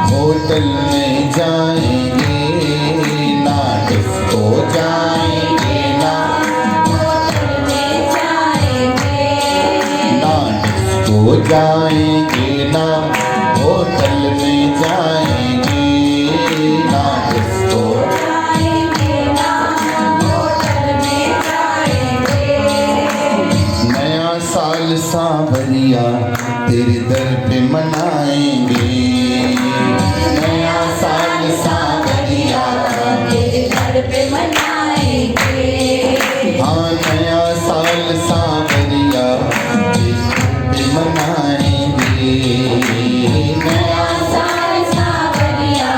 Hotel में जाएंगे ना, डिस्को जाएंगे ना, होटल में जाएंगे ना, डिस्को जाएंगे ना, होटल में जाएंगे ना, डिस्को जाएंगे ना, होटल में जाएंगे। नया साल सांवरिया तेरे दर पे मनाएंगे, नया साल सांवरिया तेरे दर पे मनाएंगे। हाँ, नया साल सांवरिया तेरे दर पे मनाएंगे, नया साल सांवरिया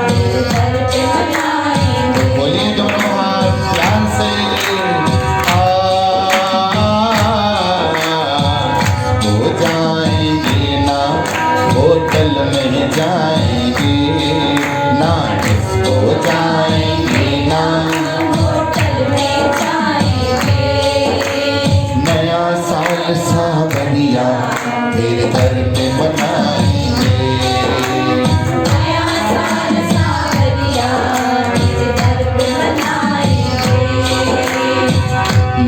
तेरे दर पे मनाएंगे। बोलिए दोनों हाथ प्यार से, हो जाएंगे ना, होटल में जाएंगे ना, डिस्को जाएंगे ना, होटल में जाएंगे। नया साल सांवरिया तेरे दर पे मनाएंगे, नया साल सांवरिया तेरे दर पे मनाएंगे।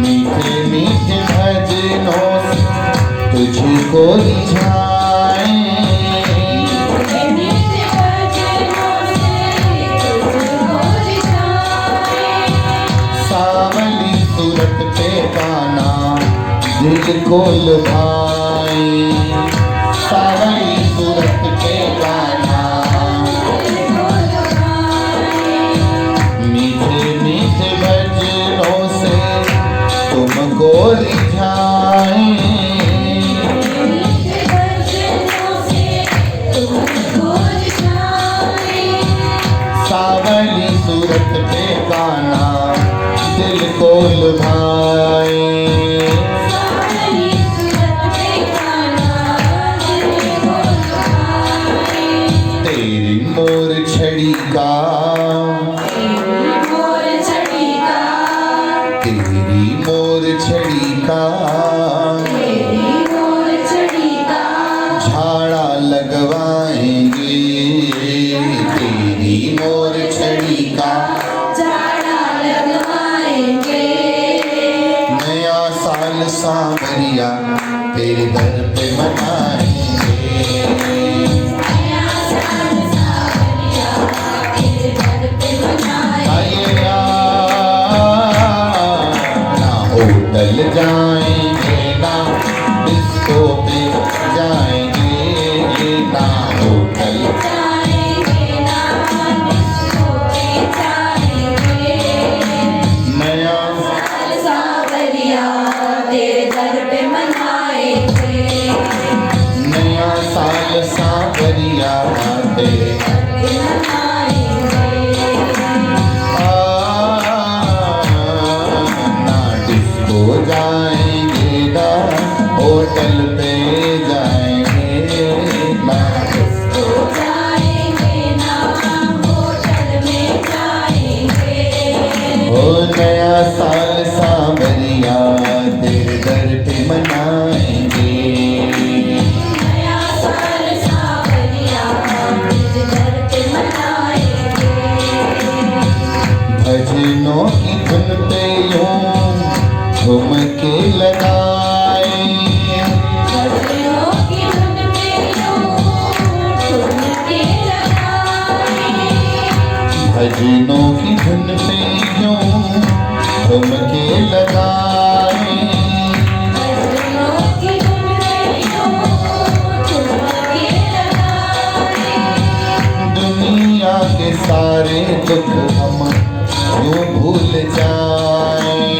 मीठे मीठे भजनों से तुझको रिझाएं, सावली सूरत पे गाना दिल को लुभाए, सावली सूरत पे गाना मीठे मीठे भजनों से तुमको रिझाए, सावली सूरत पे गाना दिल को लुभाए, सावली सूरत पे गाना दिल को लुभाए। तेरी मोर छड़ी का, तेरी मोर छड़ी का, तेरी मोर छड़ी का, तेरी मोर छड़ी का झाड़ा लगवाएंगे, तेरी मोर छड़ी का झाड़ा लगवाएंगे। नया साल सांवरिया तेरे दर पे मनाएंगे, नया साल सांवरिया तेरे दर पे मनाएंगे। ना होटल जाएंगे ना, डिस्को पे जाएंगे ना, होटल तेरे दर पे मनाएंगे, नया साल सांवरिया तेरे दर पे मनाएंगे। ना डिस्को जाएंगे ना, होटल पे जाएंगे ना, डिस्को जाएंगे ना, होटल में जाएंगे। ओ नया साल सांवरिया तेरे दर पे मनाएंगे, नया साल सांवरिया तेरे दर पे मनाएंगे। भजनों की धुन पे यूं झुमके लगाए, भजनों की धुन पे यूं झुमके लगाए, भजनों की धुन पे यूं झुमके लगाए, भजनों की धुन पे यूं झुमके लगाए। दुनिया के सारे दुख हम यूं भूल जाएं,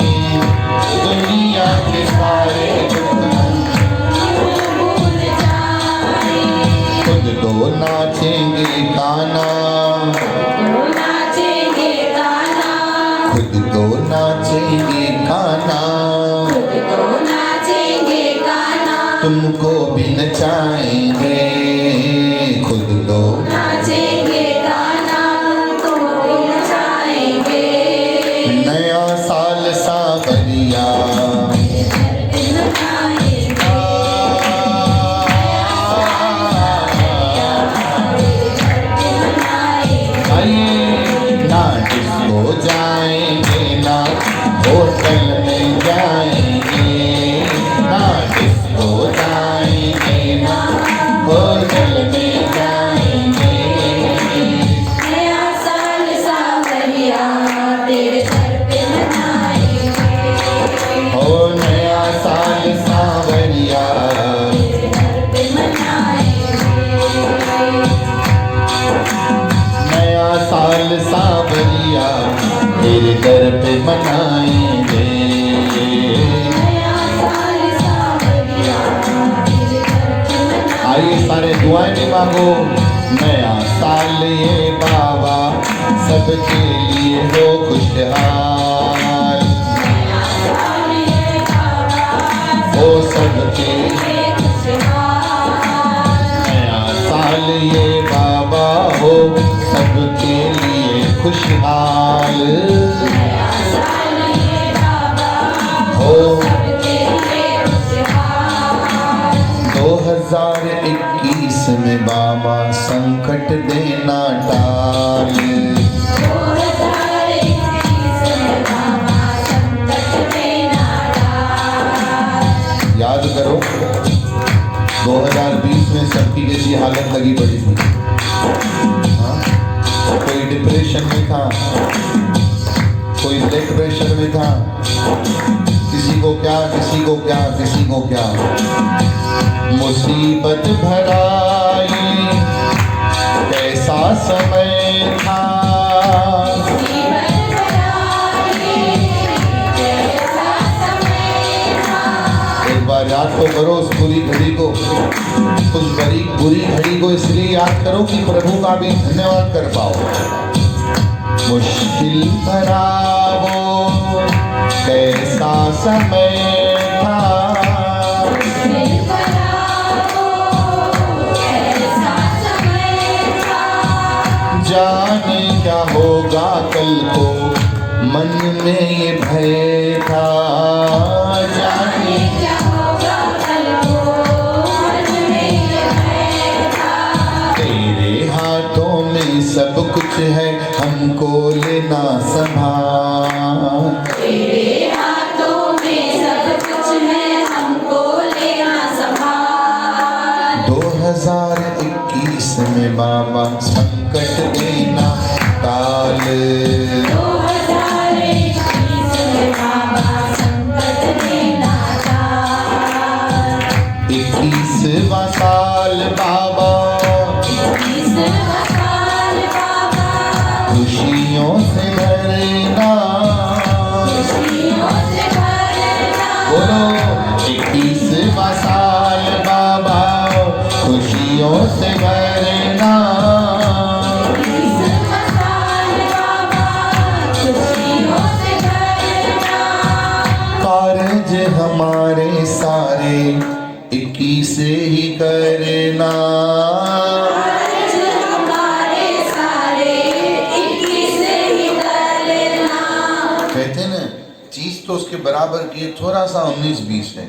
दुनिया के सारे दुख हम यूं भूल जाएं, खुद तो नाचेंगे गाना, नाचेंगे गाना, खुद तो नाचेंगे गाना, तो नाचेंगे गाना, तुमको भी नचाएंगे, खुद तो नाचेंगे गाना, तुमको भी नचाएंगे। नया साल सावरिया, ना डिस्को जाएंगे, ना होटल में जाएंगे, ना डिस्को जाएंगे, ना होटल में जाएंगे। नया साल सावरिया तेरे घर पे मनाएंगे, हो नया साल सावरिया, तेरे घर पे मनाएंगे। नया साल सावरिया तेरे दर पे मनाएंगे। नया साल सावरिया तेरे घर पे मनाएंगे। आइए सारे दुआएं भी मांगो। नया साल ये बाबा सबके लिए हो खुशहाल, नया साल ये बाबा हो सबके सबके खुशहाल। नया साल ये बाबा हो सबके लिए खुशहाल नया साल ये बाबा हो। सबके लिए खुशहाल। 2021 में बाबा संकट देना टाल, 2021 में बाबा संकट देना टाल। याद करो 2020 में सबकी जैसी हालत लगी पड़ी थी। हाँ? कोई डिप्रेशन में था, कोई ब्लड प्रेशर में था, किसी को क्या किसी को क्या किसी को क्या। मुसीबत भरा ये कैसा समय था, जीवन भरा ये कैसा समय था। एक बार याद तो करो उस बुरी घड़ी को, उस बुरी घड़ी को इसलिए याद करो कि प्रभु का भी धन्यवाद कर पाओ। मुश्किल भरा वो कैसा समय था, दिल भरा वो कैसा समय था। जाने क्या होगा कल को मन में ये भय था, जाने क्या होगा कल को मन में ये भय था। तेरे हाथों में सब कुछ है, हमको लेना संभाल। तेरे हाथों में सब कुछ है, हमको लेना संभाल। 2021 में बाबा संकट देना टाल, 2021 में बाबा संकट देना टाल। 21वां साल बाबा 21वां साल बाबा खुशियों से भरना, खुशियों से भरना। बोलो 21वां साल बाबा खुशियों से भरना, 21वां साल बाबा खुशियों से भरना। कारज हमारे सारे 21 ही करना, आज हमारे सारे 21 ही करना। कहते हैं ना चीज तो उसके बराबर की है, थोड़ा सा 19-20 है,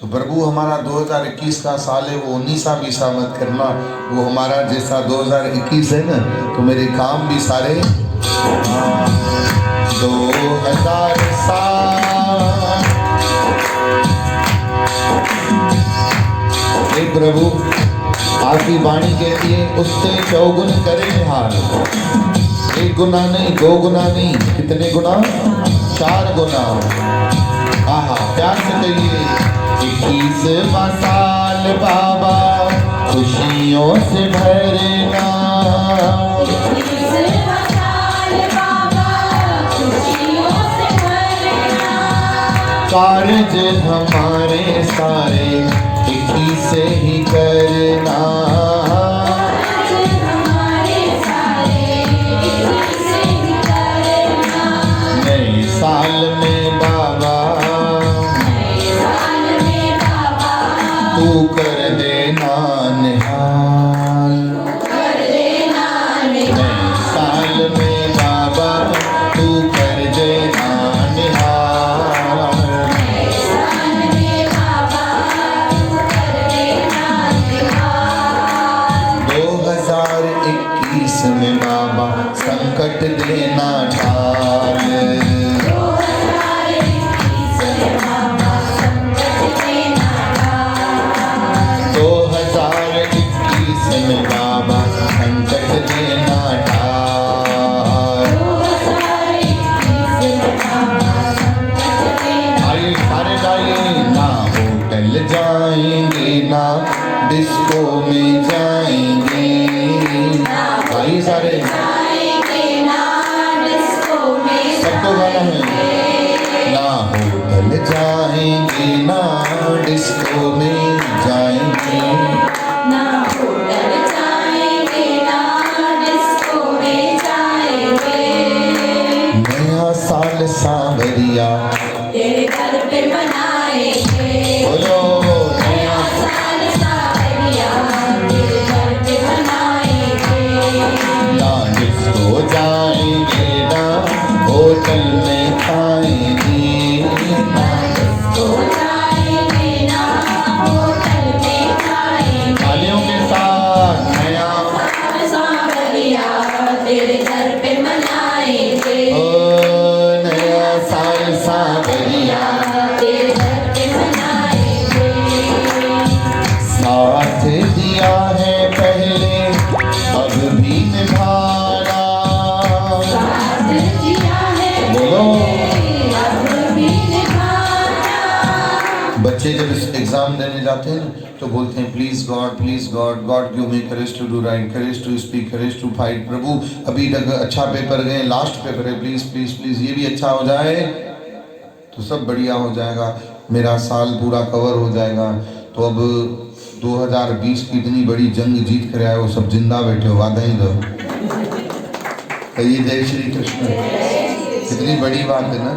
तो प्रभु हमारा 2021 का साल है, वो 19 मत करना, वो हमारा जैसा 2021 है ना, तो मेरे काम भी सारे 2000 साल। हे प्रभु आपकी वाणी कहती है उससे चौगुन करे हाल, एक गुना नहीं, दो गुना नहीं, कितने गुना? 4 गुना। आहा प्यार से कहिए 21वां साल बाबा खुशियों से भरना, 21वां साल बाबा खुशियों से भरना। कारज हमारे सारे 21 ही करना, में बाबा संकट देना ढाल। 2021 में बाबा संकट देना ढाल। आइए सारे गाइए। ना होटल जाएंगे ना डिस्को में जाएंगे। भाई सारे सबको गाना है। ना होटल जाएंगे ना डिस्को में जाएंगे। नया साल सांवरिया तेरे घर पे मनाएंगे। बोलो नया सावरिया तेरे घर पे मनाएंगे। ना डिस्को जाएंगे ना होटल में खाएंगे। तो जाएंगे ना होटल में खाएंगे। तालियों के साथ नया सावरिया तेरे घर पे मनाएंगे। ओ नया साल सांवरिया तेरे घर पे मनाएंगे। साथ दिया है पहले अब भी निभाना। साथ दिया है बोलो अब भी निभाना। बच्चे जब इस एग्जाम देने जाते हैं तो बोलते हैं please God God give me courage to do right, courage to speak, courage to fight. प्रभु अभी तक अच्छा पेपर गए, लास्ट पेपर है, प्लीज प्लीज प्लीज ये भी अच्छा हो जाए तो सब बढ़िया हो जाएगा, मेरा साल पूरा कवर हो जाएगा। तो अब 2020 की इतनी बड़ी जंग जीत कर आए हो, सब जिंदा बैठे हो, वादा ही दो। कहिए जय श्री कृष्ण। कितनी बड़ी बात है ना।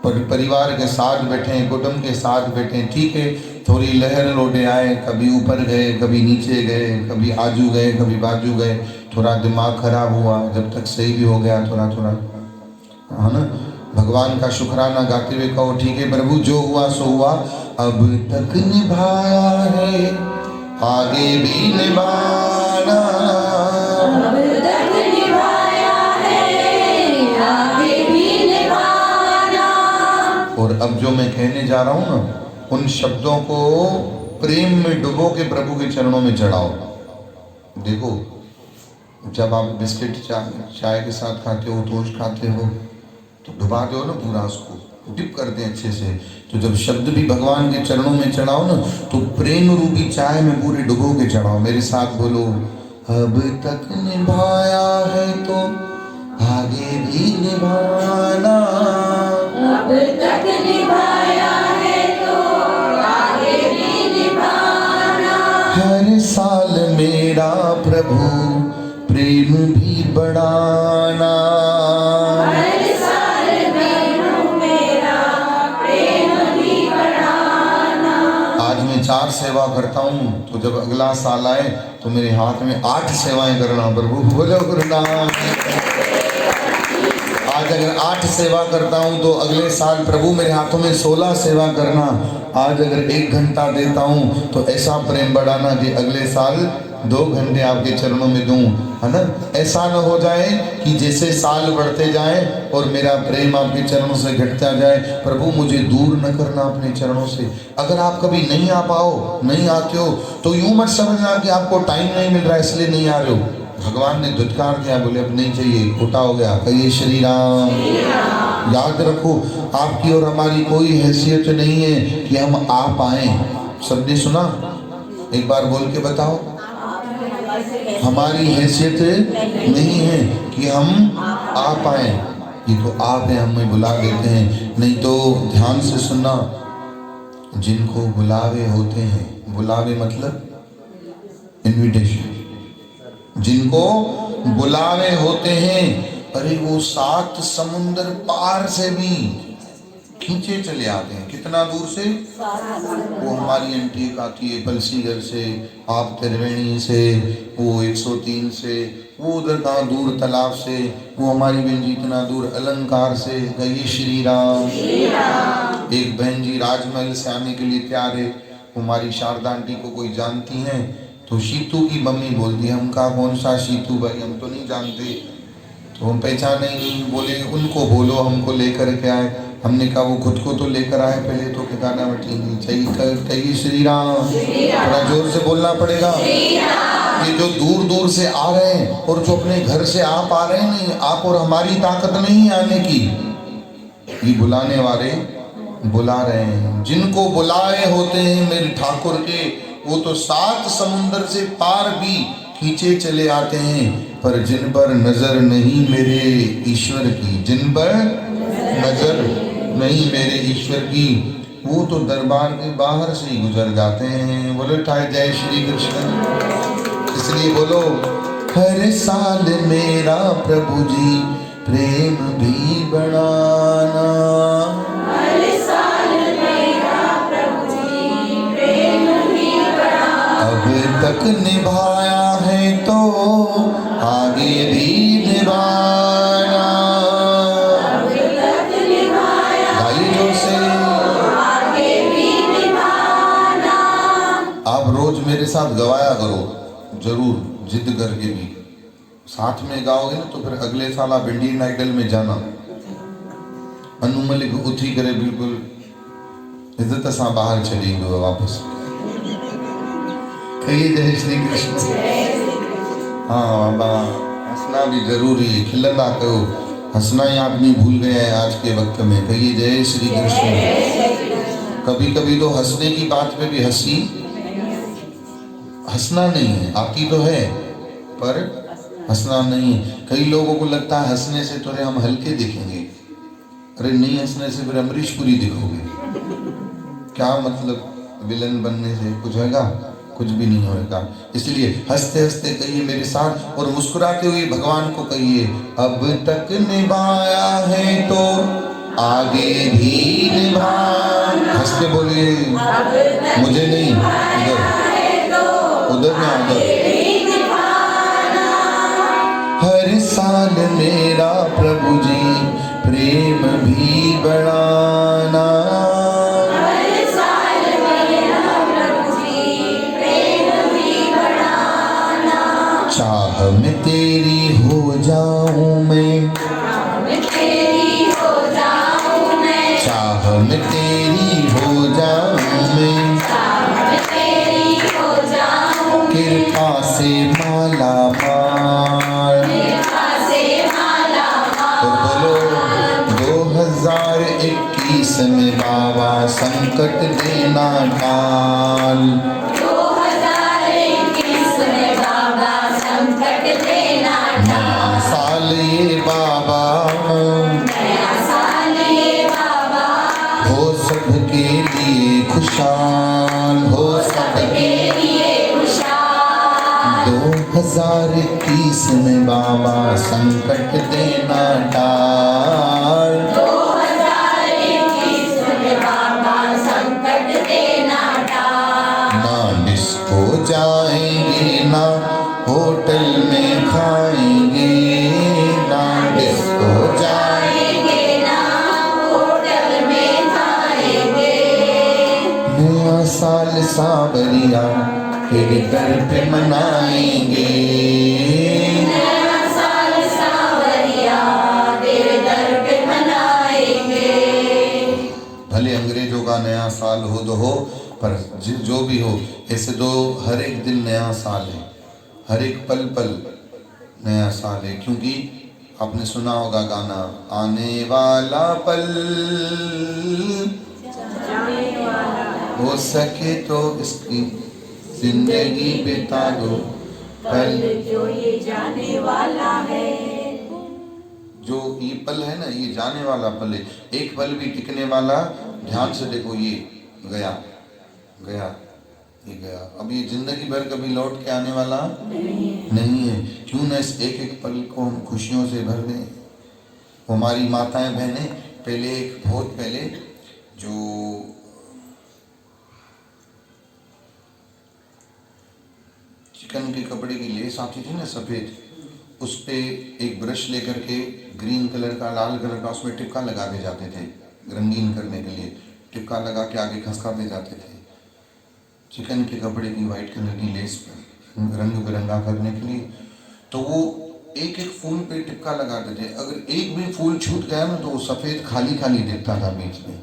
परिवार के साथ बैठे हैं, कुटुंब के साथ बैठे हैं। ठीक है थोड़ी लहर लोटे आए, कभी ऊपर गए कभी नीचे गए, कभी आजू गए कभी बाजू गए, थोड़ा दिमाग खराब हुआ, जब तक सही भी हो गया थोड़ा थोड़ा, है ना। भगवान का शुक्राना गाते हुए कहो ठीक है प्रभु जो हुआ सो हुआ, अब तक निभाया है आगे भी निभाना। अब तक निभाया है आगे भी निभाना। और अब जो मैं कहने जा रहा हूँ ना, उन शब्दों को प्रेम में डुबो के प्रभु के चरणों में चढ़ाओ। देखो जब आप बिस्किट चाय के साथ खाते हो, टोस्ट खाते हो, तो डुबा दो ना पूरा, उसको डिप करते हैं अच्छे से। तो जब शब्द भी भगवान के चरणों में चढ़ाओ ना, तो प्रेम रूपी चाय में पूरे डुबो के चढ़ाओ। मेरे साथ बोलो अब तक निभाया है तो आगे भी निभाना। अब तक निभाया है तो आगे भी निभाना। हर साल मेरा प्रभु प्रेम भी बढ़ाना। हर साल मेरा प्रेम भी बढ़ाना। आज मैं 4 सेवा करता हूँ, तो जब अगला साल आए तो मेरे हाथ में 8 सेवाएं करना। प्रभु बोलो गुरुनाम। आज अगर 8 सेवा करता हूँ तो अगले साल प्रभु मेरे हाथों में 16 सेवा करना। आज अगर 1 घंटा देता हूँ तो ऐसा प्रेम बढ़ाना कि अगले साल 2 घंटे आपके चरणों में दूं, है ना। ऐसा न हो जाए कि जैसे साल बढ़ते जाए और मेरा प्रेम आपके चरणों से घटता जाए। प्रभु मुझे दूर न करना अपने चरणों से। अगर आप कभी नहीं आ पाओ, नहीं आते हो, तो यूं मत समझना कि आपको टाइम नहीं मिल रहा है इसलिए नहीं आ रहे हो। भगवान ने धुतकार दिया, बोले अब नहीं चाहिए, खोटा हो गया। कहिए श्री राम। याद रखो आपकी और हमारी कोई हैसियत नहीं है कि हम आ पाए। सबने सुना? एक बार बोल के बताओ। हमारी हैसियत नहीं है कि हम आ पाए, ये तो आप हैं, हमें बुला देते हैं। नहीं तो ध्यान से सुनना, जिनको बुलावे होते हैं, बुलावे मतलब इनविटेशन, जिनको बुलावे होते हैं, अरे वो 7 समुंदर पार से भी खींचे चले आते हैं। कितना दूर से? वो हमारी एंटीक आती है पलसीगर से, आप त्रिवेणी से, वो 103 से, वो उधर कहाँ दूर तालाब से, वो हमारी बहन जी इतना दूर अलंकार से। कहिए श्री राम। एक बहन जी राजमहल से आने के लिए तैयार है। हमारी शारदा आंटी को कोई जानती हैं, तो शीतू की मम्मी बोलती हम कहा कौन सा शीतू भाई, हम तो नहीं जानते, तो हम पहचाने नहीं। बोले उनको बोलो हमको लेकर के आए। हमने कहा वो खुद को तो लेकर आए पहले, तो क्या गाना बैठेंगे चाहिए कहिए श्री राम, थोड़ा जोर से बोलना पड़ेगा। ये जो दूर दूर से आ रहे हैं और जो अपने घर से आप आ रहे हैं, नहीं आप और हमारी ताकत नहीं है आने की, ये बुलाने वाले बुला रहे हैं। जिनको बुलाए होते हैं मेरे ठाकुर के, वो तो 7 समुंदर से पार भी खींचे चले आते हैं। पर जिन पर नजर नहीं मेरे ईश्वर की, जिन पर नजर नहीं मेरे ईश्वर की, वो तो दरबार के बाहर से ही गुजर जाते हैं। बोलो ठाए जय श्री कृष्ण। इसलिए बोलो हर साल मेरा प्रभु जी प्रेम भी बढ़ाना, हर साल मेरा प्रभु जी प्रेम भी बढ़ाना। अब तक निभाया है तो आगे भी निभाना। अब तक निभाया गाइए जोर से। आगे भी निभाना। आप रोज मेरे साथ गवाया करो, जरूर जिद करके भी। साथ में गाओगे ना तो फिर अगले साल आप इंडियन आइडल में जाना। अनु मलिक उठी करे बिल्कुल इज्जत सा बाहर चली गए वापस। कहिए जय श्री कृष्ण। हाँ बाबा, हंसना भी जरूरी है, खिलना करो। हंसना ही आदमी भूल गया है आज के वक्त में। कहिए जय श्री कृष्ण। कभी कभी तो हंसने की बात पे भी हंसी, हंसना नहीं है, आती तो है पर हंसना नहीं है। कई लोगों को लगता है हंसने से तो हम हल्के दिखेंगे। अरे नहीं, हंसने से फिर अमरीश पुरी दिखोगे। क्या मतलब विलन बनने से कुछ होगा? कुछ भी नहीं होगा। इसलिए हंसते हंसते कहिए मेरे साथ, और मुस्कुराते हुए भगवान को कहिए अब तक निभाया है तो आगे भी निभा। हंस के बोलिए, मुझे नहीं, उधर ना उधर। हर साल मेरा प्रभु जी प्रेम भी बढ़ाना, हर साल मेरा प्रभु जी प्रेम भी बढ़ाना। चाह में तेरी हो जाऊं मैं, मैं तेरी हो जाऊं मैं, चाह में तेरी हो जाऊं मैं, मैं तेरी हो जाऊं, कृपा से माला माल। कृपा से माला और बोलो 2021 में बाबा संकट देना टाल। 2021 में बाबा संकट देना नया साल ये बाबा, नया साल ये बाबा, हो सबके लिए खुशहाल, हो सबके के लिए खुशहाल। 2021 में बाबा संकट देना टाल। 2021 में बाबा संकट देना टाल। ना डिस्को जाएंगे ना होटल में खाएंगे, ना डिस्को जाएंगे ना होटल में खाएंगे। नया साल सावरिया तेरे दर पे मनाएंगे, नया साल सावरिया तेरे दर पे मनाएंगे। भले अंग्रेजों का नया साल हो तो हो, पर जो भी हो, ऐसे तो हर एक दिन नया साल है, हर एक पल पल नया साल है। क्योंकि आपने सुना होगा गाना, आने वाला पल हो सके तो इसकी जिंदगी बिता दो पल, जो ये जाने वाला है। जो ये पल है ना, ये जाने वाला पल है, एक पल भी टिकने वाला। ध्यान से देखो, ये गया गया, ये गया। अब ये जिंदगी भर कभी लौट के आने वाला नहीं है। क्यों ना इस एक एक पल को हम खुशियों से भर दें। हमारी माताएं बहनें पहले, एक बहुत पहले जो चिकन के कपड़े की लेस आती थी ना सफ़ेद, उस पे एक ब्रश लेकर के ग्रीन कलर का, लाल कलर का उसमें टिक्का लगाते जाते थे, रंगीन करने के लिए टिक्का लगा के आगे खसकाते जाते थे चिकन के कपड़े की वाइट कलर की लेस पर। रंग बिरंगा करने के लिए। तो वो एक एक फूल पे टिक्का लगाते थे, अगर एक भी फूल छूट गया ना तो वो सफेद खाली खाली दिखता था बीच में।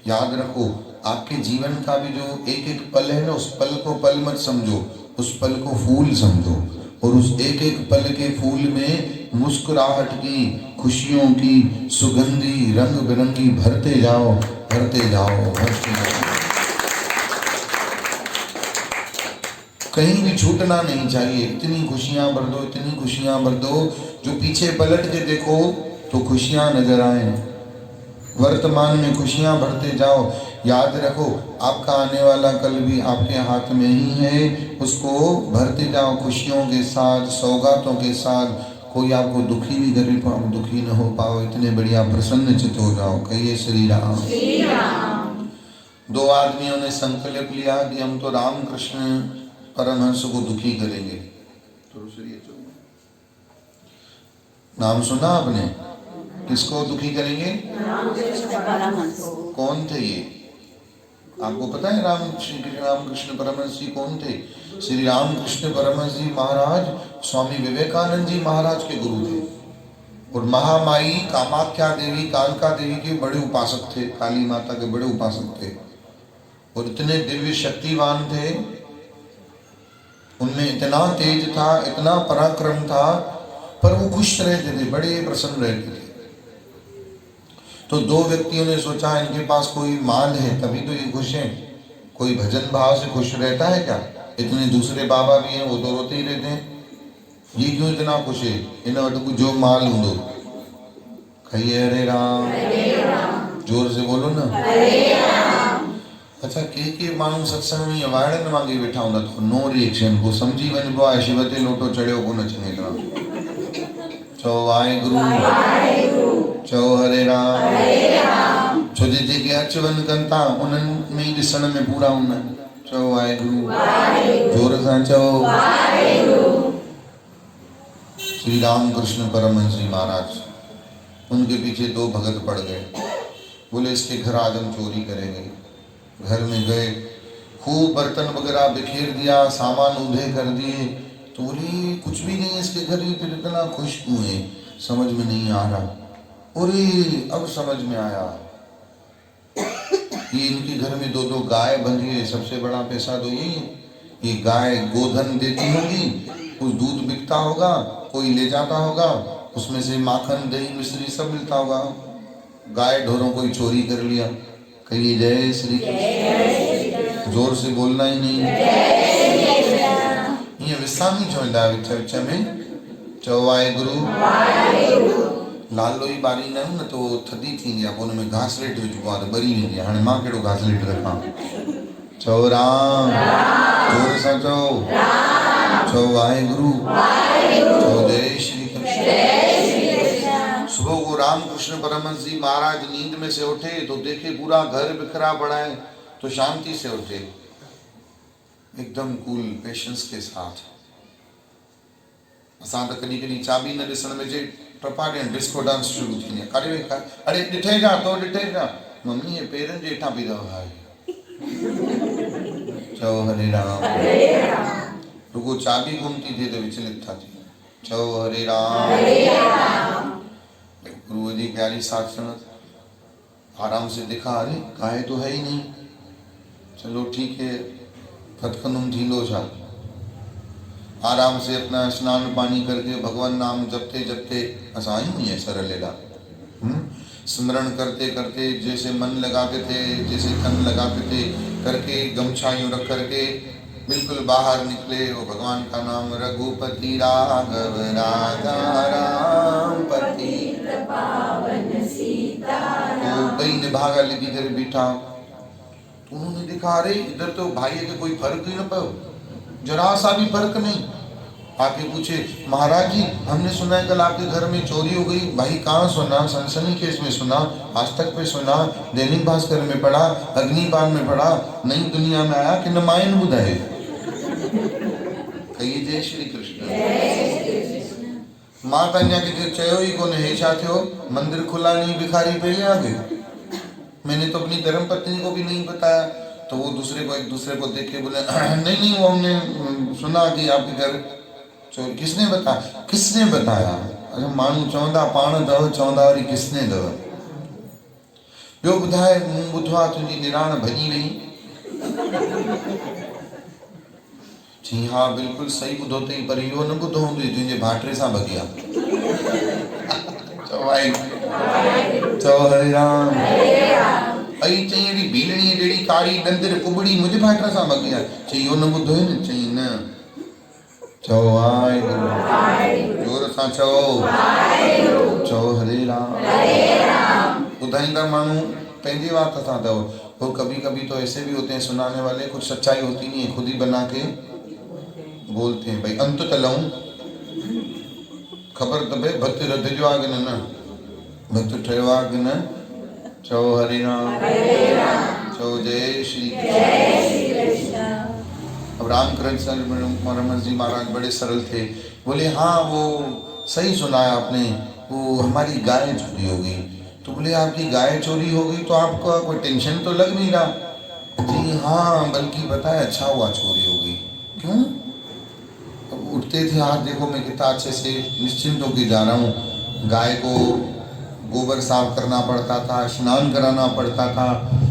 याद रखो, आपके जीवन का भी जो एक एक पल है ना, उस पल को पल मत समझो, उस पल को फूल समझो, और उस एक एक पल के फूल में मुस्कुराहट की, खुशियों की सुगंधी रंग बिरंगी भरते जाओ, भरते जाओ, भरते जाओ। कहीं भी छूटना नहीं चाहिए। इतनी खुशियां भर दो, इतनी खुशियां भर दो, जो पीछे पलट के देखो तो खुशियां नजर आए। वर्तमान में खुशियां भरते जाओ। याद रखो, आपका आने वाला कल भी आपके हाथ में ही है, उसको भरते जाओ खुशियों के साथ, सौगातों के साथ। कोई आपको दुखी भी करे पाओ, दुखी न हो पाओ, इतने बढ़िया प्रसन्न चित्त हो जाओ। कहिए श्री राम। श्री राम। दो आदमियों ने संकल्प लिया कि हम तो रामकृष्ण परमहंस को दुखी करेंगे। तो नाम सुना आपने? किसको दुखी करेंगे? रामकृष्ण परमहंस। कौन थे ये? आपको पता है रामकृष्ण परमहंस जी कौन थे? श्री रामकृष्ण परमहंस जी महाराज स्वामी विवेकानंद जी महाराज के गुरु थे, और महामाई कामाख्या देवी, कालका देवी के बड़े उपासक थे, काली माता के बड़े उपासक थे, और इतने दिव्य शक्तिवान थे, उनमें इतना तेज था, इतना पराक्रम था, पर वो खुश रहते थे, बड़े प्रसन्न रहते थे। तो दो व्यक्तियों ने सोचा इनके पास कोई माल है तभी तो ये खुश हैं, कोई भजन भाव से खुश रहता है क्या? इतने दूसरे बाबा भी हैं, वो तो रोते ही रहते हैं, ये क्यों इतना खुश है? इन्हें जो माल हूँ दो। कहिए हरे राम, जोर से बोलो ना। अच्छा, के माण्हू सत्संग में वायड़न वांगे वेठा हूंदा तो नो रिएक्शन, को समझी वञिबो आहे शिव ते लोटो चढ़ियो कोन चङी तरह। चओ वाहेगुरु, चओ हरे राम। छो जे जेके अच वञ कनि था उन्हनि में ही ॾिसण में पूरा हूंदा आहिनि। चओ वाहेगुरु, जोर सां चओ। श्री रामकृष्ण परमहंस जी महाराज, उनके पीछे दो भगत पड़ गए, बोले इसके घर आज हम चोरी करेंगे। घर में गए, खूब बर्तन वगैरह बिखेर दिया, सामान उधे कर दिए, तो बोले कुछ भी नहीं इसके घर, फिर इतना खुश क्यों है? समझ में नहीं आ रहा। अरे अब समझ में आया, ये इनके घर में दो दो गाय बंधी है, सबसे बड़ा पैसा तो यही है। ये गाय गोधन देती होगी, कुछ दूध बिकता होगा, कोई ले जाता होगा, उसमें से माखन दही मिश्री सब मिलता होगा। गाय ढोरों कोई चोरी कर लिया। कहिए जय श्री कृष्ण, जोर से बोलना ही नहीं। ये विसामी चवंदा विच विच में, चओ वाहेगुरु। लालोई बारी न तो थदी थींदी आहे, पोइ हुन में घासलेट विझबो आहे त ॿरी वेंदी आहे। हाणे मां कहिड़ो घासलेट रखां? चओ राम, जोर सां चओ। चओ वाहेगुरु, चओ जय श्री कृष्ण। सुबह को रामकृष्ण परमहंस जी महाराज नींद में से उठे तो देखे पूरा घर बिखरा पड़ा है, तो शांति से उठे, एकदम कूल पेशेंस के साथ। असां त कॾहिं कॾहिं चाबी न ॾिसण में जे टपा ॾियनि, डिस्को डांस शुरू थी वञे। अरे ॾिठे जा तो ॾिठे जा, मम्मी ये पेरनि जे हेठां पई रहो आहे। चओ हरे राम। रुगो चाबी गुम थी थिए त विचलित था थी। चओ हरे राम। गुरु जी प्यारी साथ संगत, आराम से देखा, अरे गाय तो है ही नहीं, चलो ठीक है, फतखनुम थींदो छा। आराम से अपना स्नान पानी करके भगवान नाम जपते जपते असां ही है सरलेला स्मरण करते करते, जैसे मन लगाते थे, जैसे तन लगाते थे, करके गमछा यूं रख करके बिल्कुल बाहर निकले। वो भगवान का नाम, रघुपति राघव राजा राम पति पावन सीता। तो कई निभागा लिखी कर बैठा, तो उन्होंने देखा अरे इधर तो भाई के कोई फर्क ही न पाओ, जरा सा भी फर्क नहीं। आके पूछे, महाराज जी हमने सुना है कल आपके घर में चोरी हो गई। भाई कहाँ सुना? सनसनी केस में सुना, आज तक पे सुना, दैनिक भास्कर में पढ़ा, अग्निबाण में पढ़ा, नई दुनिया में आया कि न मायन बुधाए। कहिए जय श्री कृष्ण। मां त अञा किथे चयो ही कोन्हे, हे छा थियो? मंदिर खुला नहीं, भिखारी पहले आ गए। मैंने तो अपनी धर्म पत्नी को भी नहीं बताया। तो वो एक दूसरे को देख के बोले नहीं नहीं वो हमने सुना कि आपके घर चोरी। किसने बताया? अरे माण्हू चवंदा पाण अथव, चवंदा वरी किसने अथव। ॿियो ॿुधाए, मूं ॿुधो आहे तुंहिंजी निणान भॼी वई। चई हा बिल्कुलु सही ॿुधो अथई, पर इहो न ॿुधो हूंदई तुंहिंजे भाइटे सां भॻी आहे। चओ हरे राम। ऐं चई अहिड़ी भीलणी जहिड़ी कारी ॾंदर कुबड़ी मुंहिंजे भाइटे सां भॻी आहे। चई इहो न ॿुधो न? चई न। चओ वाहेगुरु, जोर सां चओ। चओ हरे राम। ॿुधाईंदा माण्हू पंहिंजे वात सां अथव। वो कभी कभी तो ऐसे भी होते हैं सुनाने वाले, कुछ सच्चाई होती नहीं है, खुद ही बना के बोलते हैं। भाई अंत तलऊं खबर त भई भत रधिजो आहे कि न, भत ठहियो आहे कि न। चओ हरे राम। चओ जय श्री कृष्ण। अब रामकृष्ण जी महाराज बड़े सरल थे। बोले हाँ वो सही सुनाया आपने, वो हमारी गाय चोरी हो गई। तो बोले आपकी गाय चोरी हो गई तो आपका कोई टेंशन तो लग नहीं रहा? जी हाँ, बल्कि बताए अच्छा हुआ चोरी हो गई। क्यों? अब उठते थे हाथ देखो मैं कितना अच्छे से निश्चिंत होकर जा रहा हूँ। गाय को गोबर साफ करना पड़ता था, स्नान कराना पड़ता था,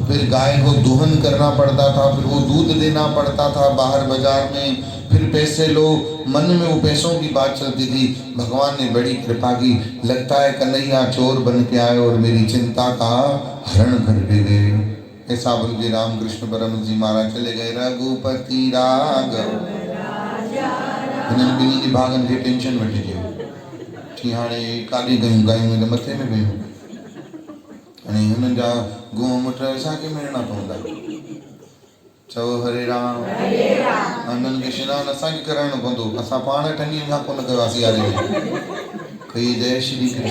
फिर गाय को दोहन करना पड़ता था, फिर वो दूध देना पड़ता था बाहर बाजार में, फिर पैसे लो। मन में वो पैसों की बात चलती थी। भगवान ने बड़ी कृपा की। लगता है कन्हैया चोर बन के आए और मेरी चिंता का हरण कर के गए। ऐसा बोल के रामकृष्ण परमहंस जी महाराज चले गए। रघुपति राघव हिननि ॿिन्ही जी भागनि खे टेंशन वठी वियो। थी हाणे काॾे गयूं गायूं त मथे में पयूं, हाणे हुननि जा गुम मुट असांखे मिलणा पवंदा। चओ हरे राम। हुननि खे सनानु असांखे कराइणो पवंदो, असां पाण टंगियुनि खां कोन कयोसीं यारे में। कई जय श्री कृष्ण।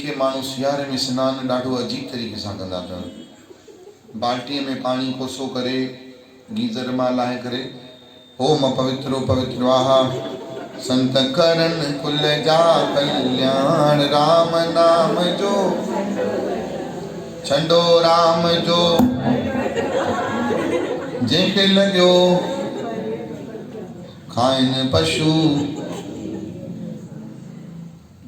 के माण्हू सियारे में सनानु ॾाढो अजीब तरीक़े सां कंदा अथव। बाल्टीअ में पाणी कोसो करे गीज़र मां लाहे करे ओम पवित्रो पवित्रवाहा संत करन कुल जा कल्याण। राम नाम जो छंडो राम जो जेके लॻियो खाइन पशु।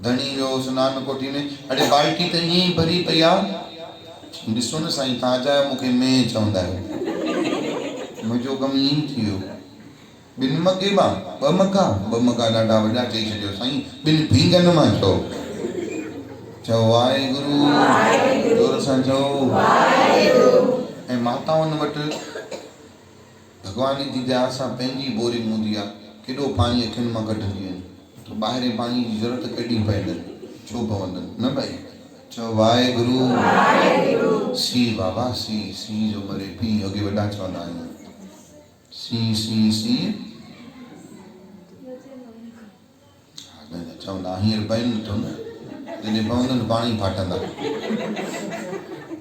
धनी जो सनान कोठी में अड़े बाल्टी त ईअं ई भरी पई आहे। ॾिसो न साईं तव्हां जा मूंखे में चवंदा आहियो, मुंहिंजो कमु ईअं ई थी वियो। ॿिनि मगे मां ॿ मगा ॾाढा वॾा चई छॾियो साईं, ॿिनि भींगनि मां चओ। चओ वाहेगुरु, जोर सां चओ। ऐं माताउनि वटि भॻवान जी दया सां पंहिंजी बोरिंग हूंदी आहे, केॾो पाणी अखियुनि मां कढंदियूं आहिनि। तो ॿाहिरि पाणी जी ज़रूरत केॾी पवंदनि, छो पवंदनि न भाई। चओ वाहेगुरु। सी बाबा सी जो मरे पी अॻे वॾा चवंदा आहिनि। सी चवंदा हींअर पइनि नथो न, जॾहिं पवंदो पाणी फाटंदा।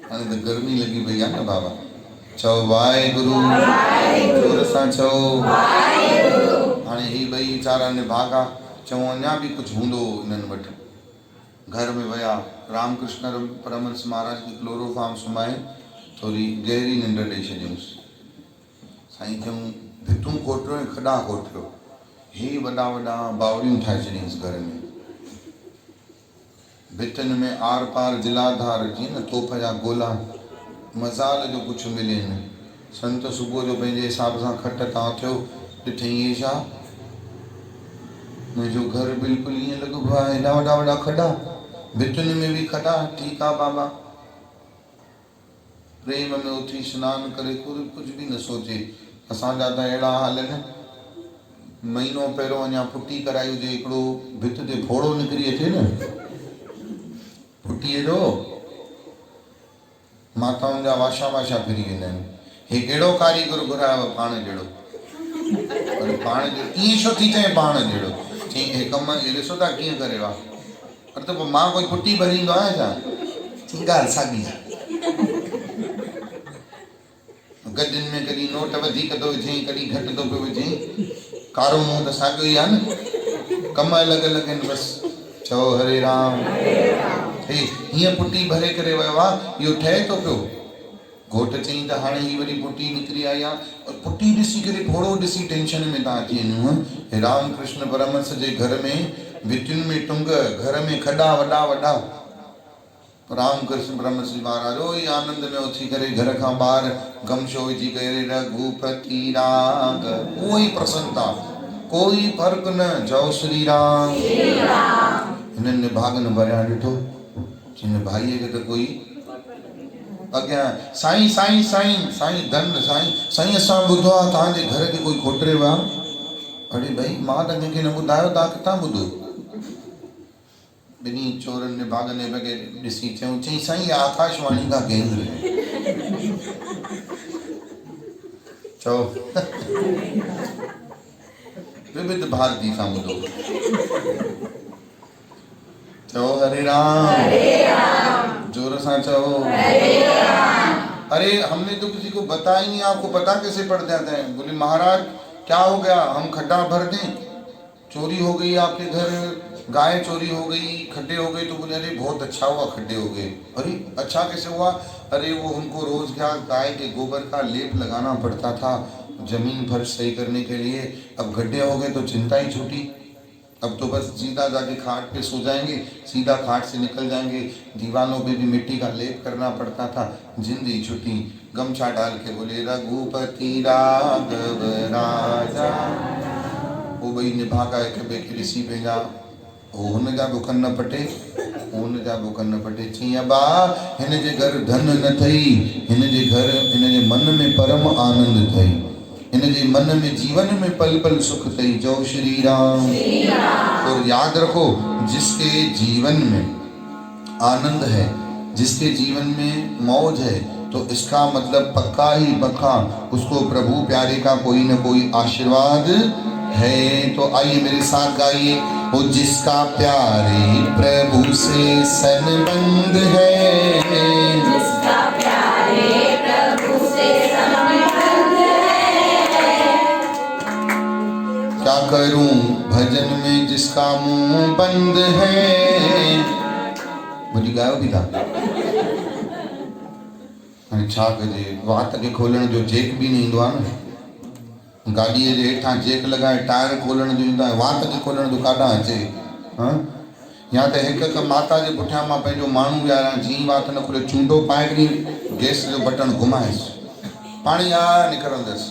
हाणे त गर्मी लॻी पई आहे न बाबा। चओ वाहेगुरु, जोर सां चओ। हाणे ही ॿई वीचारा निभागा। चऊं अञा बि कुझु हूंदो इन्हनि वटि। घर में विया, रामकृष्ण परमहंस महाराज खे क्लोरोफार्म सुमाए थोरी गहरी निंड ॾेई छॾियऊंसि। साईं चऊं भितूं कोठियो ऐं खॾा कोठियो। ही वॾा वॾा बावड़ियूं ठाहे छॾियईंसि घर में। भितनि में आर पार जिलाधार जीअं न तोप जा गोला, मसाल जो कुझु मिले न। संत सुबुह जो पंहिंजे हिसाब सां खट तां थियो, ॾिठईं इहे छा? मुंहिंजो घर बिल्कुलु ईअं लॻो आहे, हेॾा वॾा वॾा खॾा, भितुनि में बि खॾा। ठीकु आहे बाबा। प्रेम में उथी सनानु करे कुझु बि न सोचे। असांजा त अहिड़ा हाल आहिनि, महीनो पहिरियों अञा पुटी कराई हुजे, हिकिड़ो भित ते फोड़ो निकिरी अचे न पुटीअ जो, माताउनि जा वाशा फिरी वेंदा आहिनि। हे कहिड़ो कारीगर घुरायो पाण जहिड़ो, पर पाण जहिड़ो ईअं छो थी चए पाण जहिड़ो? चई हे कमु ॾिसो था कीअं करे वाह, पर त पोइ मां कोई पुटी भरींदो आहियां छा? चई ॻाल्हि साॻी आहे। गॾियुनि में कॾहिं नोट वधीक थो विझें, कॾहिं घटि थो पियो विझें, कारो मुंहुं त साॻियो ई आहे न, कम अलॻि अलॻि आहिनि बसि। चओ हरे राम। हे हीअं पुटी भरे करे वियो आहे, इहो ठहे थो पियो। घोट चई त हाणे ही वरी पुटी निकिरी आई आहे, पुटी ॾिसी करे घोड़ो ॾिसी टेंशन में था अची वञूं। हे राम कृष्ण परमहंस जे घर में भितियुनि में टुंग, घर में खॾा वॾा वॾा। राम कृष्ण परमहंस जी महाराज रोई आनंद में उथी करे घर खां ॿाहिरि गमशो विझी करे रघुपति राग, उहो ई प्रसन्नता, कोई फर्क़ न, जय श्री राम। हिननि भागन भरिया ॾिठो, हिन भाईअ खे त कोई अॻियां साईं साईं साईं साईं धन साईं साईं असां ॿुधो आहे तव्हांजे घर खे कोई खोटरे विया। अरे भाई मां त कंहिंखे न ॿुधायो, तव्हां किथां ॿुधो? ॿिन्ही चोरनि ने भागने बगे ॾिसी चयूं, चई साईं आकाशवाणी का केंद्र है। चओ विविध भारती सां ॿुधो। चओ हरे राम, जोर से चओ हरे राम। अरे हमने तो किसी को बताया ही नहीं, आपको पता कैसे पड़ जाता है? बोले महाराज क्या हो गया, हम खड्डा भर दें? चोरी हो गई आपके घर, गाय चोरी हो गई, खड्डे हो गए। तो बोले अरे बहुत अच्छा हुआ खड्डे हो गए। अरे अच्छा कैसे हुआ? अरे वो हमको रोज क्या गाय के गोबर का लेप लगाना पड़ता था जमीन फर्श सही करने के लिए, अब गड्ढे हो गए तो चिंता ही छूटी। अब तो बस सीधा जाके खाट पे सो जाएंगे, सीधा खाट से निकल जाएंगे। दीवानों पे भी मिट्टी का लेप करना पड़ता था, जिंदगी छुट्टी। गमछा डाल के बोले रघुपति राघव राजा। वो भाई निभागा एक बे के ऋषि भेजा, हुन जा बुखन न पटे, हुन जा बुखन न पटे। चई अबा हिन जे घर धन न थई, हिन जे घर हिन जे मन में परम आनंद थई, हिन जे मन में जीवन में पल पल सुख थई। जय श्री राम। और याद रखो, जिसके जीवन में आनंद है, जिसके जीवन में मौज है, तो इसका मतलब पक्का ही पक्का उसको प्रभु प्यारे का कोई न कोई आशीर्वाद है। तो आइए मेरे साथ गाइए, वो जिसका प्यारे प्रभु से संबंध है, जिसका प्यारे प्रभु से संबंध है। क्या करूं भजन में जिसका मुंह बंद है। बोली गायो भी था छा कजे, वात के खोलण जो जेक भी नहीं ईंदो आहे न। गाड़ी जे हेठां जेक लगाए टायर खोलण जो ईंदो आहे, वात के खोलण जो काॾां अचे। हाँ या त हिकु माता जे पुठियां मां पंहिंजो माण्हू विहारियां, जीअं वात न खोले चूंडो पाए करे गैस जो बटन घुमाएसि, पाणी आ निकिरंदसि।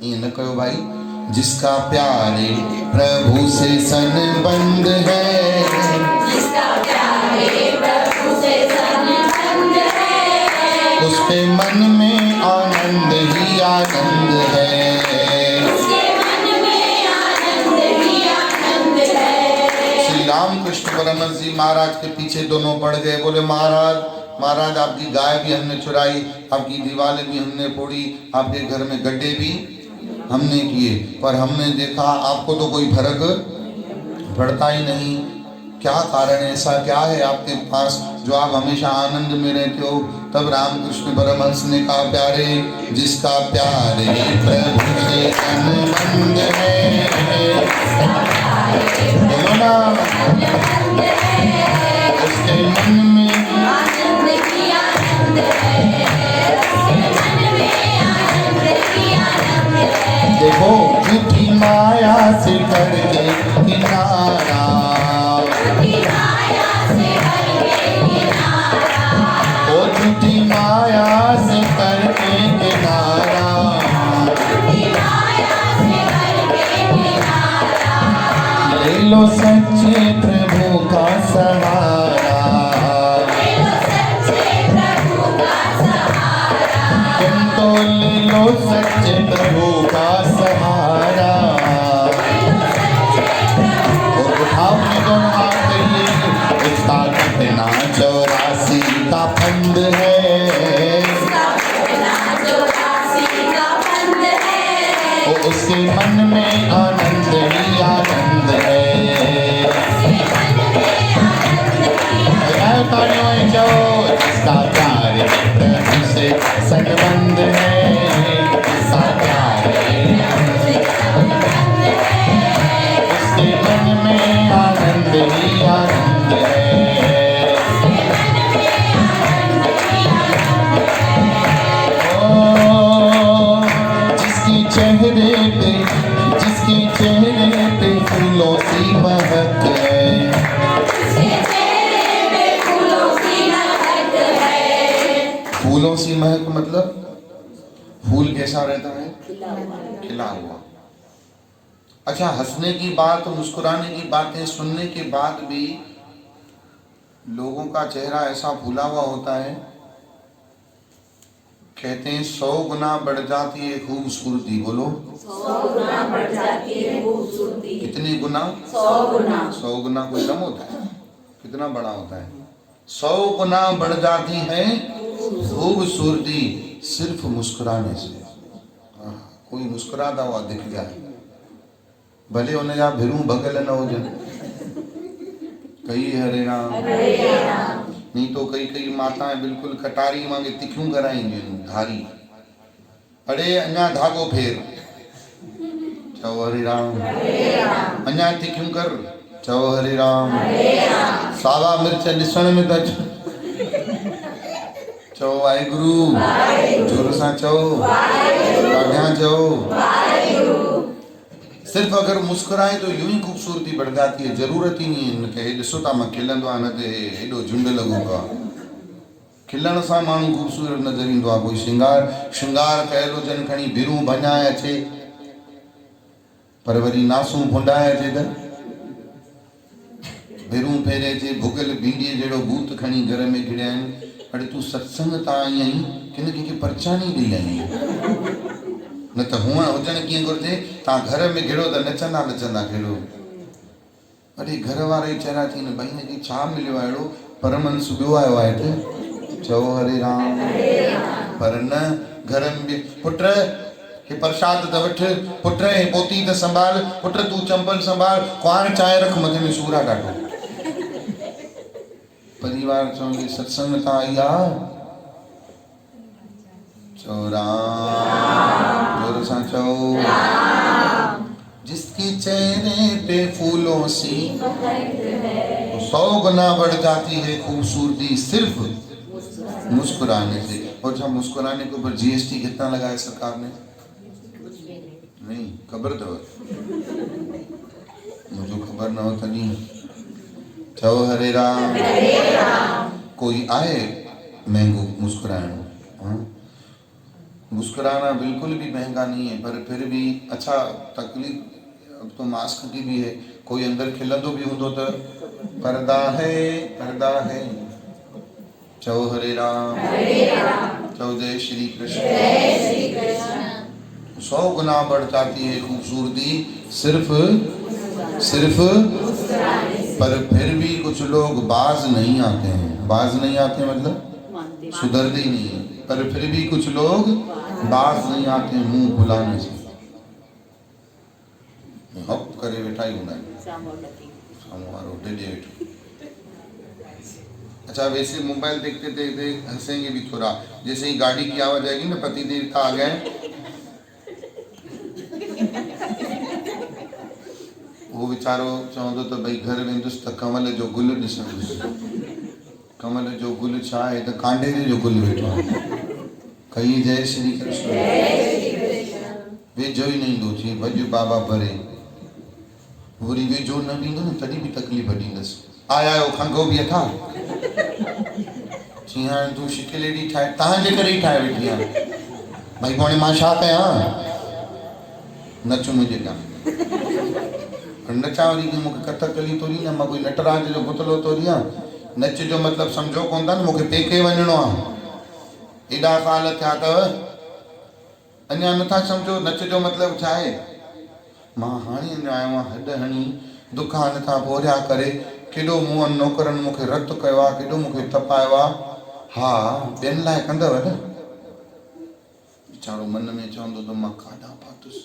ईअं न कयो भाई। जिसका प्यारे प्रभु से संबंध है, जिसका प्यारे प्रभु से संबंध है, उसके मन में आनंद ही आनंद है, उसके मन में आनंद ही आनंद है। श्री राम कृष्ण परमहंस जी महाराज के पीछे दोनों पड़ गए। बोले महाराज महाराज आपकी गाय भी हमने चुराई, आपकी दीवारें भी हमने फोड़ी, आपके घर में गड्ढे भी हमने किए, पर हमने देखा आपको तो कोई फर्क पड़ता ही नहीं। क्या कारण है, ऐसा क्या है आपके पास जो आप हमेशा आनंद में रहते हो? तब रामकृष्ण परमहंस ने कहा, प्यारे जिसका प्यारे प्रभु से संबंध है, बोलो ना, उसके मन में आनंद ही आनंद है, उसके मन में आनंद ही आनंद है। देखो झूठी माया से करके किनारा, झूठी माया से करके किनारा, ओ झूठी माया से करके किनारा, झूठी माया से करके किनारा। ले लो सच्चे प्रभु का सहारा, ले लो सच्चे प्रभु का सहारा, तुम तो ले लो सच्चे प्रभु का सहारा। और उठाओ अपने दोनों हाथ कहिए, उसका कितना 84 का फंद है, उसका कितना 84 का फंद है, और उसके मन में आनंद ही आनंद है। उसके मन में आनंद ही आनंद तालियों जाओ, जिसका प्यार प्रभु से संबंध है, जिसका प्यार से संबंध है, उसके मन में आनंद ही आनंद है। उसके मन में आनंद ही आनंद है। महक है। उसके चेहरे पे फूलों की महक है। फूलों सी महक मतलब फूल कैसा रहता है? खिला हुआ। अच्छा, हंसने की बात, मुस्कुराने की बातें सुनने के बाद भी लोगों का चेहरा ऐसा फूला हुआ होता है, कहते हैं 100 गुना बढ़ जाती है खूबसूरती। बोलो 100 गुना बढ़ जाती है खूबसूरती। कितने गुना? 100 गुना। 100 गुना कोई कम होता है? कितना बड़ा होता है? 100 गुना बढ़ जाती है खूबसूरती सिर्फ मुस्कुराने से। कोई मुस्कुराता हुआ दिख जाए, भले उन्हें जा भिरू भगल न हो जन, कई हरे राम नहीं तो कई कई माताएं बिल्कुल कटारी मांगे तिखियूं कराएंगे धारी, अरे अन्या धागो फेर, चओ हरे राम, अन्या तिखियूं कर, चओ हरे राम, सावा मिर्च ॾिसण में त चओ वाहेगुरु, जोर सां चओ, ॾाढियां चओ। सिर्फ अगर मुस्कुराए तो यूं ही खूबसूरती बढ़ जाती है, जरूरत ही नहीं है इनके ॾिसो था मां खिलंदो आहे न ते हेॾो झुंड लॻो पियो आहे। खिलण सां माण्हू ख़ूबसूरत नज़र ईंदो आहे। कोई श्रृंगार कयल हुजनि, खणी भिरूं भञाए अचे, पर वरी नासूं फुंडाए अचे त भिरूं फेरे अचे, भुगल भिंडीअ जहिड़ो भूत खणी घर में घिड़िया आहिनि। अड़े तूं सत्संग तां आई आहीं किन कंहिंखे परचानी ॾेई आई आहीं? न त हुअण हुजण कीअं घुरिजे, तव्हां घर में घिड़ो त नचंदा नचंदा घिड़ो। अरे घर वारा ई चहिरा थी न भई हिनखे छा मिलियो आहे अहिड़ो, परमहंस ॿियो आयो आहे हिते, चओ हरे राम। पर न, घर में पुट हे प्रसाद त वठ, पुट हे पोती त संभाल, पुट तूं चंपल संभाल, क्वाण चांहि रख, मथे में सूर आहे ॾाढो। परिवार चवंदे सत्संग तां आई आहे, चओ राम, जोर सां चओ। जिसके चेहरे पे फूलों सी 100 गुना बढ़ जाती है खूबसूरती सिर्फ मुस्कुराने से। और अच्छा, मुस्कुराने के ऊपर जीएसटी कितना लगाया सरकार ने? नहीं खबर तो मुझे खबर न हो तनी चओ हरे राम। कोई आए महंगो मुस्कुराना, मुस्कुराना बिल्कुल भी महंगा नहीं है, पर फिर भी अच्छा तकलीफ अब तो मास्क की भी है, कोई अंदर खिलंदो भी होंदो तो पर्दा है, पर्दा है। चओ हरे राम, चओ जय श्री कृष्ण। 100 गुना बढ़ जाती है खूबसूरती सिर्फ पर फिर भी कुछ लोग बाज नहीं आते हैं। बाज नहीं आते मतलब सुधरते ही नहीं है, पर फिर भी कुछ लोग बाज नहीं आते मुंह फुलाने से, हप करे वेठा ही होना है सामो वारो डेडे वेठो। अच्छा, वैसे मोबाइल देखते देखते हंसेंगे भी थोड़ा, जैसे ही गाड़ी की आवाज आएगी ना पति देवता आ गए, वो बेचारो चवंदो तो भाई घर वेंदुसि त कमल जो गुल ॾिसंदुसि। कमल जो गुल छा आहे त कांढेरे जो गुल वेठो आहे। कई जय श्री कृष्ण। वेझो ई न ईंदो, चई भॼ बाबा परे, वरी वेझो न ईंदो न तॾहिं बि तकलीफ़ ॾींदसि। आयो खंघो बि अथा, चई हाणे तूं शिकिल एॾी ठाहे, तव्हांजे करे ई ठाहे वेठी आहियां, भई हाणे मां छा कयां, नच मुंहिंजे ॾांहुं। नचा वरी मूंखे कथकली थो ॾी न, मां कोई नटराज जो पुतलो थो ॾियां। नच जो मतिलबु सम्झो कोन था न, मूंखे पेके वञिणो आहे, एॾा साल थिया अथव अञा नथा सम्झो नच जो मतिलबु छा आहे। मां हाणे अञा आयो आहियां हॾ हणी दुकान खां भोरिया करे, केॾो मूं नौकरनि मूंखे रत कयो आहे, केॾो मूंखे तपायो आहे। हा ॿियनि लाइ कंदव न। वीचारो मन में चवंदो त मां काॾां पातुसि,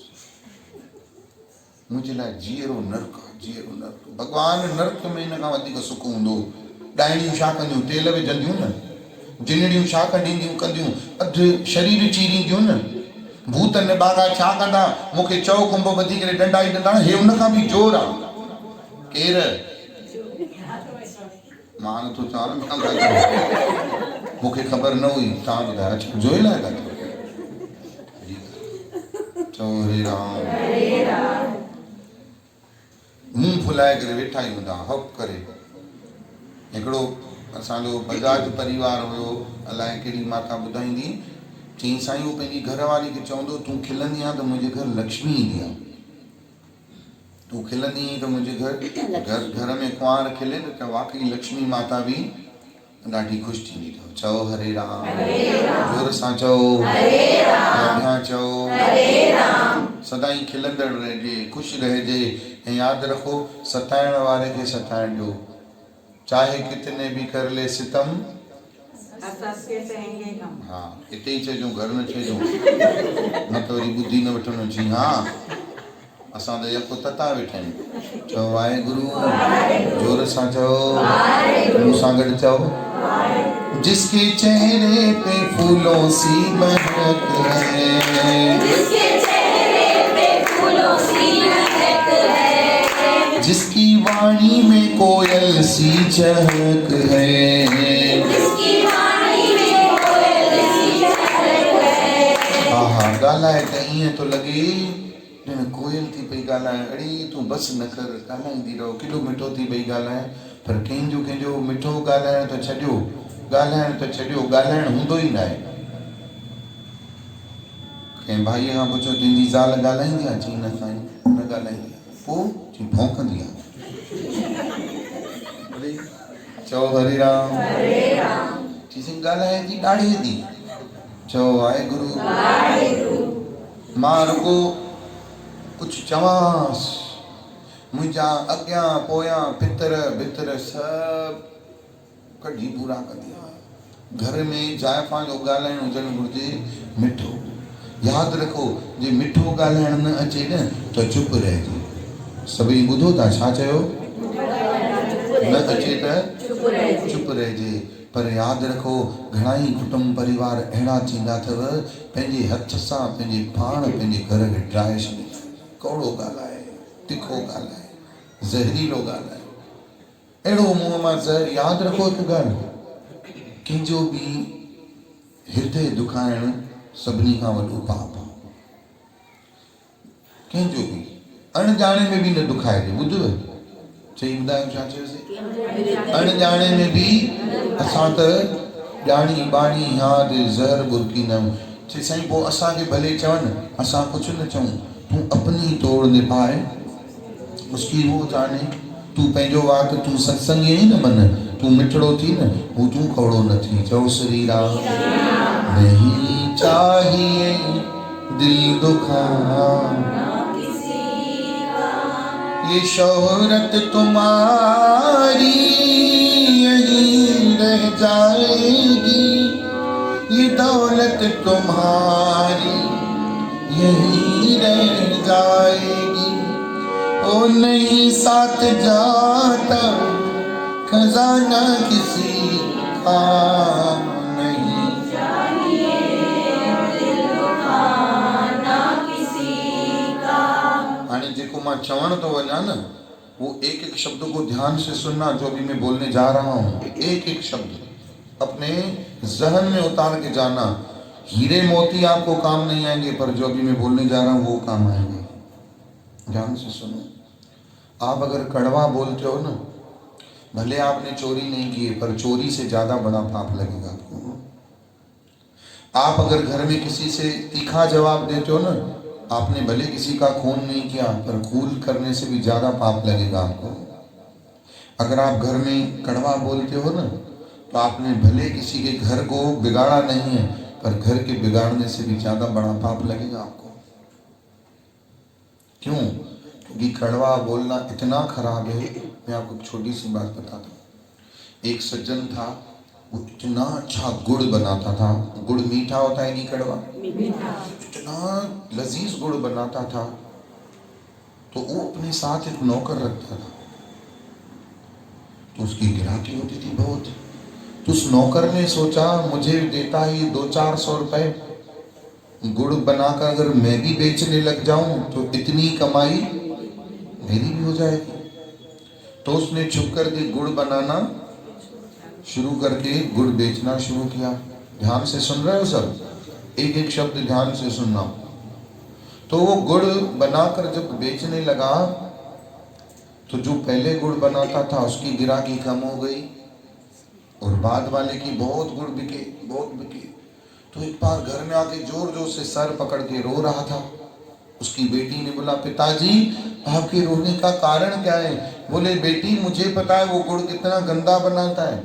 मुझे लाइ जीअरो नर्क आहे, जीअरो नर्क। भॻवान नर्क में हिन खां वधीक सुख हूंदो। डाइणियूं छा कंदियूं, तेल विझंदियूं न, जिनड़ियूं छा कंदियूं, अधु शरीर चीरींदियूं न, भूत निबागा छा कंदा, मूंखे चओ कुंभ ॿधी करे डंडा ई डंडा, हे उन खां बि जोर आहे। केर मां नथो चवां, मूंखे ख़बर न हुई, तव्हां ॿुधायो अच्छा जोए लाइ था चओ हरे राम। मुंह फुलाए लाइ करे वेठा ई हूंदा हक करे। हिकिड़ो असांजो बजाज परिवार हुयो, अलाए कहिड़ी माता ॿुधाईंदी, चई साईं उहो पंहिंजी घरवारी खे चवंदो तूं खिलंदी आहे त मुंहिंजे घर लक्ष्मी ईंदी आहे, तूं खिलंदी त मुंहिंजे घर में कुंवार खिले त वाकई लक्ष्मी माता बि ॾाढी ख़ुशि थींदी अथव। चओ हरे राम, जोर सां चओ, अॻियां चओ, सदाईं खिलंदड़ रहिजे, ख़ुशि रहिजे। ऐं यादि रखो सताइण वारे खे सताइण ॾियो, चाहे कितने भी कर ले सितम। हाँ हिते ई चइजो, घर न चइजो, न त वरी ॿुधी न वठणो। जी हाँ असां त यको तता वेठा आहियूं। चओ वाहेगुरु, जोर सां चओ, मूं सां गॾु चओ। जिसके चेहरे पे फूलों सी महक है, जिसके चेहरे पे फूलों सी महक है, जिसकी वाणी में कोयल सी चहक है, जिसकी वाणी में कोयल सी चहक है। आहा ॻाल्हाए त ईअं थो लॻे ॼण कोयल थी पई ॻाल्हाए। अड़े तूं बसि न कर, ॻाल्हाईंदी रहो, केॾो मिठो थी पई ॻाल्हाए। पर कंहिंजो मिठो ॻाल्हाइण त छॾियो, ॻाल्हाइण हूंदो ई न आहे। कंहिं भाईअ खां पुछो तुंहिंजी ज़ाल ॻाल्हाईंदी आहे? चई न साईं न ॻाल्हाईंदी आहे। पोइ चई भौंकंदी आहे। चओ हरे राम, चई साईं ॻाल्हाए थी ॾाढी थी। चओ वाहेगुरु, मां रुगो कुझु चवांसि, मुंहिंजा अॻियां पोयां पितर भितर सभु कढी पूरा कंदी आहे। घर में जाइफ़ां जो ॻाल्हाइण हुजणु घुरिजे मिठो। यादि रखो जे मिठो ॻाल्हाइण न अचे न त चुप रहिजे। सभई ॿुधो था छा चयो? न अचे त चुप रहिजे। पर यादि रखो घणाई कुटुंब परिवार अहिड़ा थींदा अथव पंहिंजे हथ सां पंहिंजे पाण पंहिंजे घर खे ड्राए छॾींदा। कौड़ो ॻाल्हाए, तिखो ॻाल्हाए, ज़हरीलो ॻाल्हाए, अहिड़ो मुंहं मां ज़हर। यादि रखो हिकु ॻाल्हि, कंहिंजो बि हृदय दुखाइण सभिनी खां वॾो पाप आहे। कंहिंजो बि अणॼाणे में बि न दुखाइजे। ॿुधव चई ॿुधायो छा चयोसीं? अणॼाणे में बि असां त ॼाणी बाणी यादि ज़हर बुरकींदम। चई साईं पोइ असांखे भले चवनि, असां कुझु न चऊं, तूं अपनी तोड़ निभाए उसकी वो जाने। तूं पंहिंजो वाक, तूं सत्संगी आहीं न मन, तूं मिठड़ो थी न, हू तूं कौड़ो न थी। चओ श्री राम। नहीं चाहिए दिल दुखाना, ये शोहरत तुम्हारी यहीं रह जाएगी, ये दौलत तुम्हारी यहीं रह जाएगी। ओ नहीं साथ जाता खजाना किसी का नहीं, हाणे जेको मां चवण तो वञा न वो एक एक शब्द को ध्यान से सुनना। जो भी मैं बोलने जा रहा हूँ एक एक शब्द अपने जहन में उतार के जाना। हीरे मोती आपको काम नहीं आएंगे, पर जो भी मैं बोलने जा रहा हूँ वो काम आएंगे। ध्यान से सुनो। आप अगर कड़वा बोलते हो ना, भले आपने चोरी नहीं की है, पर चोरी से ज्यादा बड़ा पाप लगेगा आपको। आप अगर घर में किसी से तीखा जवाब देते हो ना, आपने भले किसी का खून नहीं किया, पर खून करने से भी ज्यादा पाप लगेगा आपको। अगर आप घर में कड़वा बोलते हो ना, तो आपने भले किसी के घर को बिगाड़ा नहीं है, पर घर के बिगाड़ने से भी ज्यादा बड़ा पाप लगेगा आपको। क्यों? क्योंकि कड़वा बोलना इतना खराब है। मैं आपको एक छोटी सी बात बताता हूँ। एक सज्जन था, वो इतना अच्छा गुड़ बनाता था। गुड़ मीठा होता है कि कड़वा? इतना लजीज गुड़ बनाता था। तो वो अपने साथ एक नौकर रखता था, तो उसकी गिराकी होती थी बहुत। तो उस नौकर ने सोचा मुझे देता ही 200-400 रुपए, गुड़ बनाकर अगर मैं भी बेचने लग जाऊं तो इतनी कमाई मेरी भी हो जाएगी। तो उसने छुप कर के गुड़ बनाना शुरू करके गुड़ बेचना शुरू किया। ध्यान से सुन रहे हो सब? एक एक शब्द ध्यान से सुनना। तो वो गुड़ बनाकर जब बेचने लगा तो जो पहले गुड़ बनाता था उसकी गिराकी कम हो गई और बाद वाले की बहुत गुड़ बिके, बहुत बिके। तो एक बार घर में आके जोर जोर से सर पकड़ के रो रहा था। उसकी बेटी ने बोला, पिताजी आपके रोने का कारण क्या है? बोले, बेटी मुझे पता है वो गुड़ कितना गंदा बनाता है।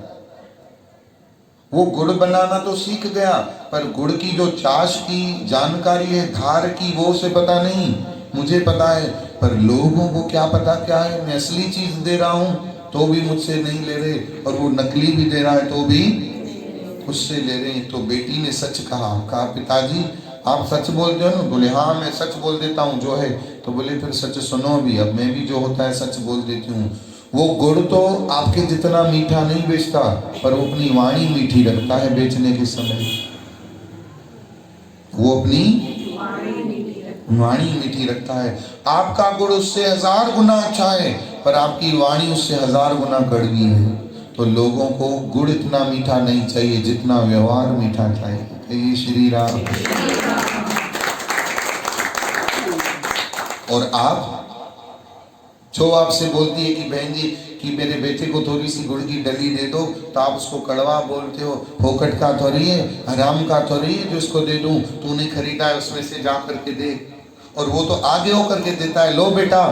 वो गुड़ बनाना तो सीख गया, पर गुड़ की जो चाश की जानकारी है, धार की, वो उसे पता नहीं। मुझे पता है, पर लोगों को क्या पता क्या है। मैं असली चीज दे रहा हूँ तो भी मुझसे नहीं ले रहे, और वो नकली भी दे रहा है तो भी उससे ले रहे हैं। तो बेटी ने सच कहा, पिताजी आप सच बोलते हो ना? बोले, हाँ मैं सच बोल देता हूँ जो है। तो बोले, फिर सच सुनो भी, अब मैं भी जो होता है सच बोल देती हूँ। वो गुड़ तो आपके जितना मीठा नहीं बेचता, पर वो अपनी वाणी मीठी रखता है बेचने के समय। वो अपनी वाणी मीठी रखता है। आपका गुड़ उससे 1000 गुना अच्छा है, पर आपकी वाणी उससे 1000 गुना कड़वी है। तो लोगों को गुड़ इतना मीठा नहीं चाहिए जितना व्यवहार मीठा चाहिए। कहिए श्री राम। और आप जो आपसे बोलती है कि बहन जी कि मेरे बेटे को थोड़ी सी गुड़ की डली दे दो, तो आप उसको कड़वा बोलते हो। फोकट का थोड़ी है, हराम का थोड़ी है जो उसको दे दूं, तूने खरीदा है उसमें से जा करके दे। और वो तो आगे होकर के देता है, लो बेटा।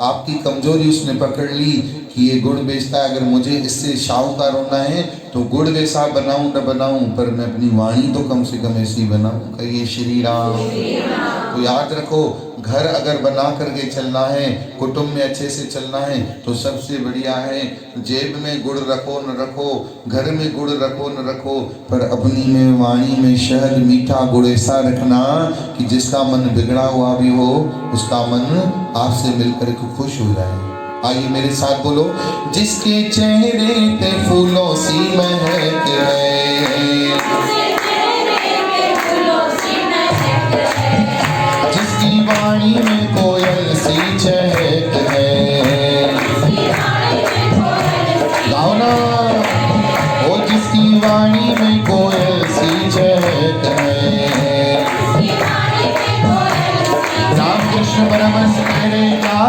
आपकी कमजोरी उसने पकड़ ली कि ये गुड़ बेचता है, अगर मुझे इससे शाहूकार होना है तो गुड़ वैसा बनाऊं न बनाऊं, पर मैं अपनी वाणी तो कम से कम ऐसी बनाऊं। कहिए श्री राम। तो याद रखो, घर अगर बना करके चलना है, कुटुंब में अच्छे से चलना है, तो सबसे बढ़िया है जेब में गुड़ रखो न रखो, घर में गुड़ रखो न रखो, पर अपनी में वाणी में शहद मीठा गुड़ ऐसा रखना कि जिसका मन बिगड़ा हुआ भी हो उसका मन आपसे मिलकर के खुश हो जाए। आइए मेरे साथ बोलो, जिसके चेहरे पे फूलों सी महक है, जिसकी वाणी में कोयल सी चहक है, गाओ ना, वो जिसकी वाणी में कोयल सी चहक है। रामकृष्ण परमहंस कह रहे क्या?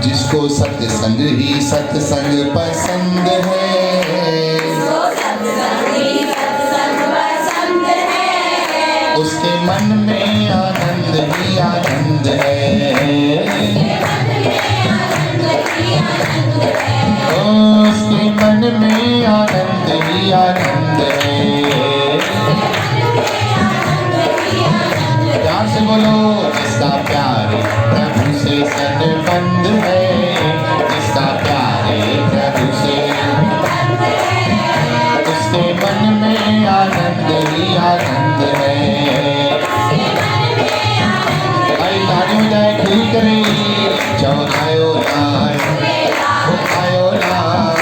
जिसको सत्संग ही सत्संग पसंद है, उसके मन में आनंद ही आनंद है, उसके मन में आनंद ही आनंद है। प्यार से बोलो, जिसका प्यार प्रभु से संबंध है, जिसका प्यार प्रभु से, उसके मन में आनंद ही आनंद है। भाई ताली हो जाए, खुल करे, जब आयो लाल, आयो लाल,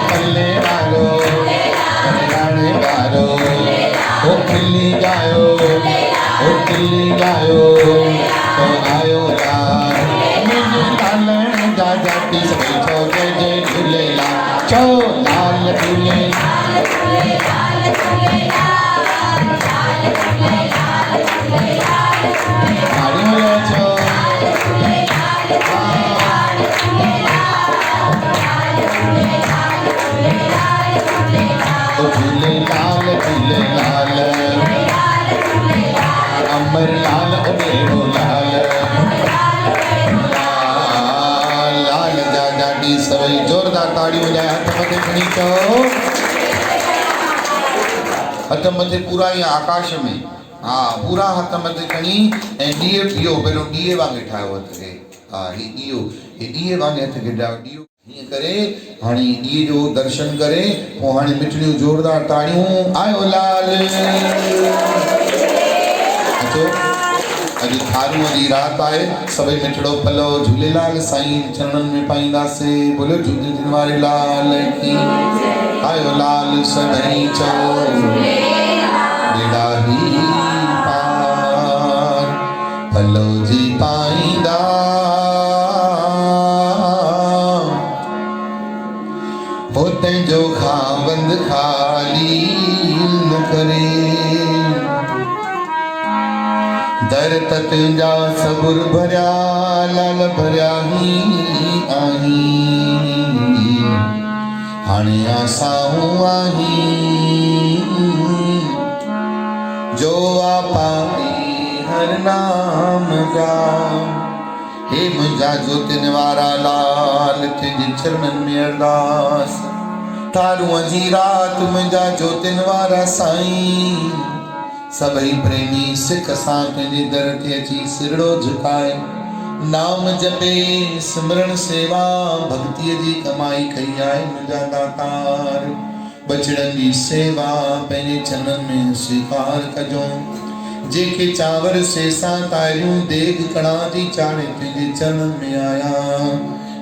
पल्ले वालो, गाने गारो, ओ खिल्ली गायो, ओ खिल्ली गायो, तो आयो लाल, मुझे लाल जा जाती सभी छोटे जे झूले लाल, चो लाल झूले, ताली हो जाए चो, झूले लाल, अमर लाल उदेरो लाल, लाल जा जाडी सवई। जोरदार ताड़ी हो जाए, हथ मथे खणी चो, हथ मथे पूरा ये आकाश में, हाँ पूरा हथ मथे खणी ऐं ॾीए पीओ, पहिरियों ॾीए वांगे ठाहियो हथ खे, हाँ हे ॾीए वांगे हथ खे ॾियो, ॾीओ हीअं करे हाणे ॾीए जो दर्शन करे पोइ हाणे मिठड़ियूं जोरदार ताड़ियूं, आयो लाल। अचो, अॼु थारूअ जी रात आहे, सभई मिठड़ो पलो झूलेलाल साईं चरणनि में पाईंदासीं। बोलो झूलेलाल वारे लाल की, आयो लाल सदाईं चओ, बेड़ा ही पार पलो जी पाईंदा, होते जो खावंद खाली न करे, दर तत जा सबुर भरिया लाल भरिया ही आही हाणे आसाऊं आही जो आपा हर नाम जा हे मुंहिंजा ज्योतिन वारा लाल तुंहिंजे चरणनि में अरदास तारूअ जी रात मुंहिंजा ज्योतिन वारा साईं सभई प्रेमी सिख सां तुंहिंजे दर ते अची सिरड़ो झुकाए नाम जपे सिमरण सेवा भक्तीअ जी कमाई कई आहे मुंहिंजा दातार बचड़नि जी सेवा पंहिंजे चरणनि में स्वीकार कजो जेके चावर सेसा तारियूं देग कणा जी चाढ़े तुंहिंजे चरणनि में आया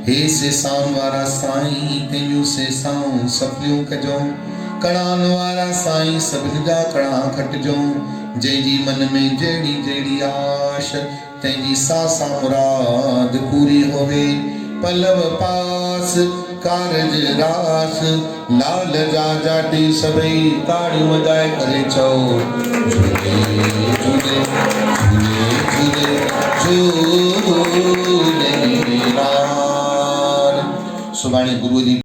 हे सेसान वारा साईं तुंहिंजूं सेसाऊं सफलियूं कजो कणान वारा साईं सभिनी जा कणा खटिजो जंहिंजी मन में जहिड़ी जहिड़ी आश तंहिंजी सासा मुराद पूरी होवे पलव पास कारज रास लाल जा जाटी सभई ताड़ियूं वॼाए करे चओ झूले झूले झूले झूले झूलेलाल सुभाणे गुरुअ जी